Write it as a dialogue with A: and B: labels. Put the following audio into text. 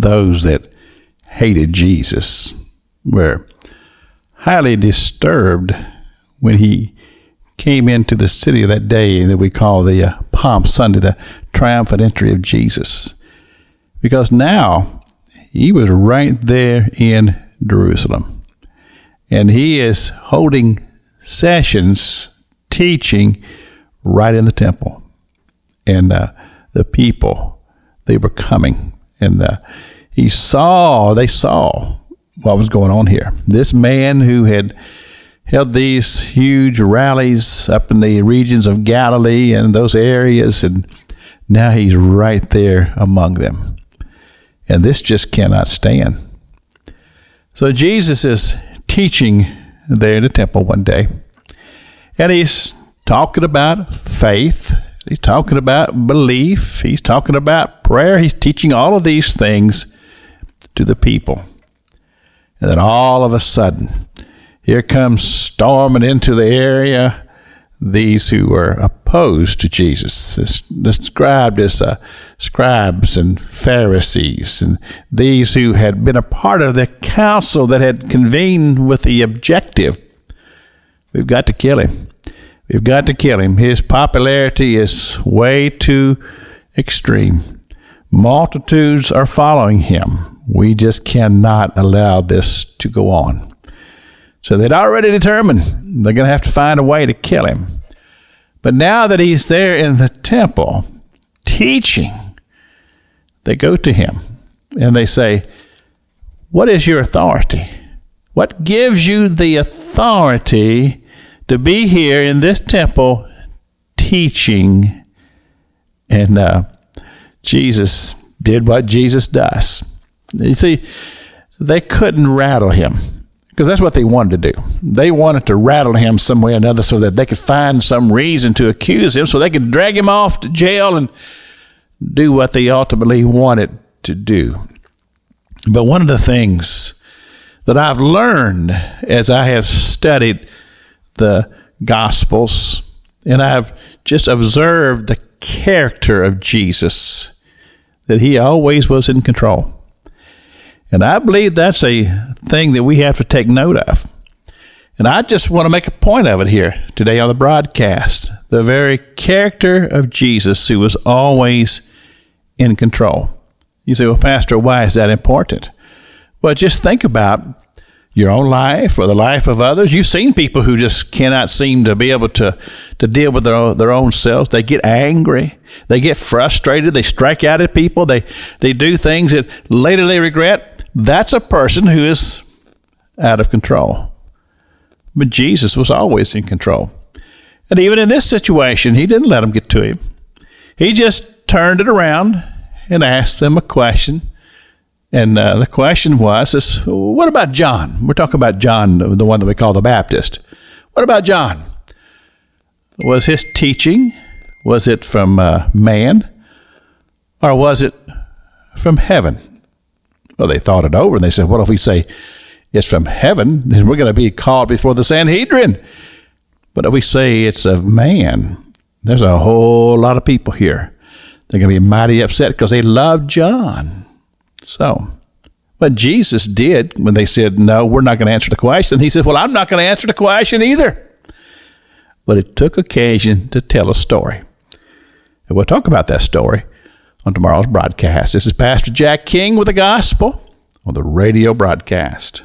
A: those that hated Jesus were highly disturbed when he came into the city that day that we call the Palm Sunday, the triumphant entry of Jesus. Because now he was right there in Jerusalem. And he is holding sessions, teaching right in the temple. And the people, they were coming. And they saw what was going on here. This man who had held these huge rallies up in the regions of Galilee and those areas, and now he's right there among them. And this just cannot stand. So Jesus is teaching there in the temple one day, and he's talking about faith. He's talking about belief. He's talking about prayer. He's teaching all of these things to the people. And then all of a sudden, here comes storming into the area these who were opposed to Jesus, described as scribes and Pharisees, and these who had been a part of the council that had convened with the objective, we've got to kill him. We've got to kill him. His popularity is way too extreme. Multitudes are following him. We just cannot allow this to go on. So they'd already determined they're going to have to find a way to kill him. But now that he's there in the temple teaching, they go to him and they say, "What is your authority? What gives you the authority to be here in this temple teaching?" And Jesus did what Jesus does. You see, they couldn't rattle him, because that's what they wanted to do. They wanted to rattle him some way or another so that they could find some reason to accuse him, so they could drag him off to jail and do what they ultimately wanted to do. But one of the things that I've learned as I have studied the Gospels, and I've just observed the character of Jesus, that he always was in control. And I believe that's a thing that we have to take note of. And I just want to make a point of it here today on the broadcast. The very character of Jesus, who was always in control. You say, "Well, Pastor, why is that important?" Well, just think about your own life or the life of others. You've seen people who just cannot seem to be able to deal with their own selves. They get angry. They get frustrated. They strike out at people. They do things that later they regret. That's a person who is out of control. But Jesus was always in control. And even in this situation, he didn't let them get to him. He just turned it around and asked them a question. And the question was, what about John? We're talking about John, the one that we call the Baptist. What about John? Was his teaching, was it from man, or was it from heaven? Well, they thought it over, and they said, what if we say it's from heaven? Then we're going to be called before the Sanhedrin. But if we say it's of man, there's a whole lot of people here. They're going to be mighty upset because they love John. So, what Jesus did when they said, no, we're not going to answer the question, he said, well, I'm not going to answer the question either. But it took occasion to tell a story. And we'll talk about that story on tomorrow's broadcast. This is Pastor Jack King with the Gospel on the radio broadcast.